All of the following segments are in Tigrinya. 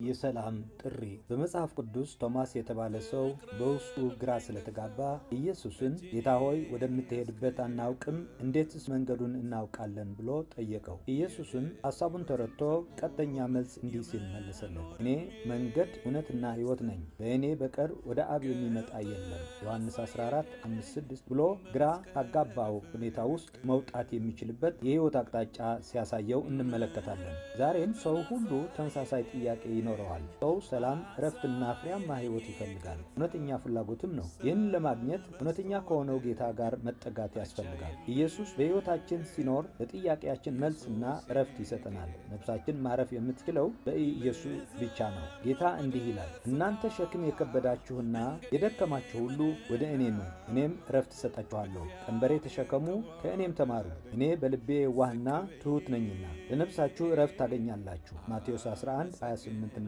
የሰላም ጥሪ በመጽሐፍ ቅዱስ ቶማስ የተባለ ሰው በውስጡ ግራ ስለተጋባ ኢየሱስን ጌታ ሆይ ወደምትሄድበት አናውቅም፣ እንዴትስ መንገዱን እናውቃለን ብሎ ጠየቀው። ኢየሱስን ሐሳቡን ተረድቶ ቀጥተኛ መልስ እንዲህ ሲል መለሰለት፣ እኔ መንገድ እውነትና ሕይወት ነኝ፣ በእኔ በቀር ወደ አብ የሚመጣ የለም። ዮሐንስ 14:5-6 ብሎ ግራ ካጋባው ሁኔታ ውስጥ መውጣት የሚችልበት የሕይወት አቅጣጫ ሲያሳየው እንመለከታለን። ዛሬም ሰው ሁሉ ተመሳሳይ ጥያቄ ይኖረዋል። ሰው ሰላም፣ እረፍትና ፍሬያማ ሕይወት ይፈልጋል። እውነተኛ ፍላጎትም ነው። ይህንን ለማግኘት እውነተኛ ከሆነው ጌታ ጋር መጠጋት ያስፈልጋል። ኢየሱስ በሕይወታችን ሲኖር ለጥያቄያችን መልስና እረፍት ይሰጠናል። ነፍሳችን ማረፍ የምትችለው በኢየሱስ ብቻ ነው። ጌታ እንዲህ ይላል፣ እናንተ ሸክም የከበዳችሁና የደከማችሁ ሁሉ ወደ እኔ ኑ፣ እኔም እረፍት እሰጣችኋለሁ። ቀንበሬ ተሸከሙ፣ ከእኔም ተማሩ፣ እኔ በልቤ የዋህና ትሑት ነኝና ለነፍሳችሁ እረፍት ታገኛላችሁ። ማቴዎስ 11:28-29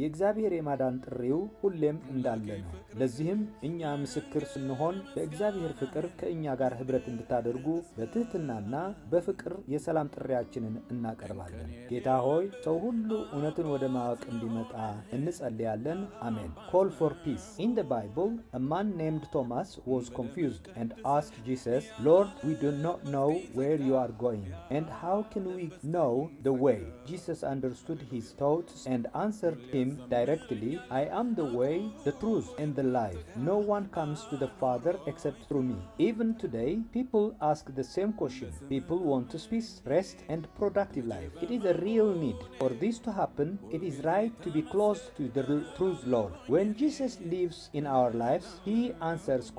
የእግዚአብሔር የማዳን ጥሪው ሁሌም እንዳለ ነው። ለዚህም እኛ ምስክር ስንሆን በእግዚአብሔር ፍቅር ከእኛ ጋር ኅብረት እንድታደርጉ በትህትናና በፍቅር የሰላም ጥሪያችንን እናቀርባለን። ጌታ ሆይ ሰው ሁሉ እውነትን ወደ ማወቅ እንዲመጣ እንጸልያለን። አሜን። Call for peace. In the Bible, a man named Thomas was confused and asked Jesus, Lord, we do not know where you are going, and how can we know the way? Jesus understood his thoughts and answered him directly, I am the way, the truth, and the life. No one comes to the Father except through me. Even today, people ask the same question. People want peace, rest, and productive life. It is a real need. For this to happen, it is right to be close to the truth Lord. When Jesus lives in our lives, He answers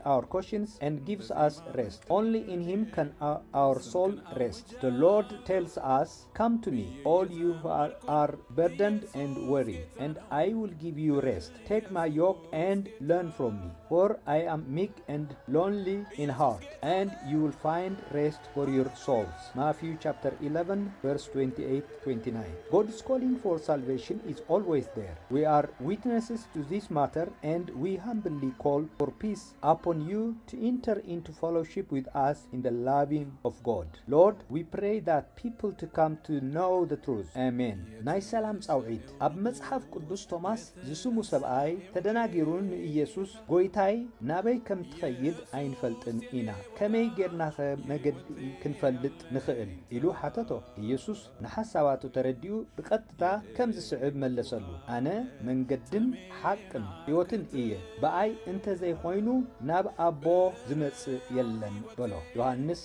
our questions and gives us rest. Only in Him can our soul rest. The Lord tells us, come to me, all you who are burdened and weary, and I will give you rest. Take my yoke and learn from me, for I am meek and lonely in heart, and you will find rest for your souls. Matthew chapter 11, verse 28-29. God's calling for salvation is always there. We are witnesses to this matter, and we humbly call for peace upon you to enter into fellowship with us in the loving of God. Lord, we pray that people to come to know the truth. Amen. ናይ ሰላም ጻውዒት ኣብ መጽሓፍ ቅዱስ ቶማስ ዝስሙ ሰብኣይ ተደናጊሩን ኢየሱስ ጎይታይ ናበይ ከም ትኸይድ ኣይንፈልጥን ኢና ከመይ ጌርና መገዲ ክንፈልጥ ንኽእል ኢሉ ሓተቶ። ኢየሱስ ንሓሳባቱ ተረዲኡ ብቐጥታ ከም ዝስዕብ መለሰሉ፣ ኣነ መንገድን ሓቅን ሕይወትን እየ፣ ብኣይ እንተዘይኮይኑ ናብ ኣቦ ዝመጽእ የለን በሎ። ዮሐንስ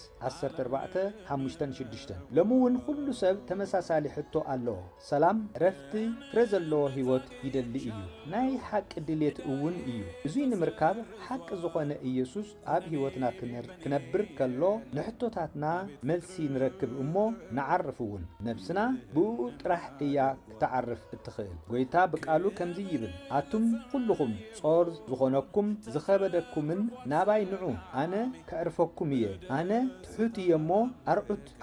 14:5-6 ሎሚ እውን ኩሉ ሰብ ተመሳሳሊ ሕቶ ኣለዎ። ሰላም፣ ረፍቲ፣ ፍረ ዘለዎ ሕይወት ይደሊ እዩ። ናይ ሓቂ ድሌት እውን እዩ። እዙይ ንምርካብ ሓቂ ዝኾነ ኢየሱስ ኣብ ሕይወትና ክነብር ከሎ ንሕቶታትና መልሲ ንረክብ እሞ ንዓርፍ እውን። ነብስና ብኡ ጥራሕ እያ ክትዓርፍ እትኽእል። ጎይታ ብቃሉ ከምዚ ይብል፣ ኣቱም ኩልኹም ጾር ዝኾነኩም ዝኸበደኩምን ናባይ ንዑ፣ ኣነ ከዕርፈኩም እየ። ኣነ ትሑት እየ እሞ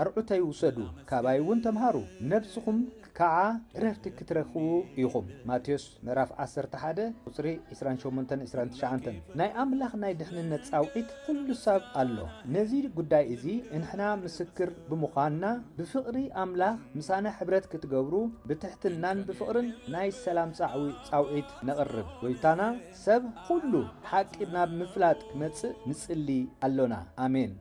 ኣርዑተይ ውሰዱ፣ ካባይ እውን ተምሃሩ፣ ነብስኹም ከዓ ዕረፍቲ ክትረኽቡ ኢኹም። ማቴዎስ ምዕራፍ 11:28-29 ናይ ኣምላኽ ናይ ድሕንነት ጻውዒት ኩሉ ሰብ ኣሎ። ነዚ ጉዳይ እዚ እንሕና ምስክር ብምዃንና ብፍቕሪ ኣምላኽ ምሳና ሕብረት ክትገብሩ ብትሕትናን ብፍቕርን ናይ ሰላም ጻውዒት ነቕርብ። ጎይታና ሰብ ኩሉ ሓቂ ናብ ምፍላጥ ክመጽእ ንጽሊ ኣሎና። ኣሜን።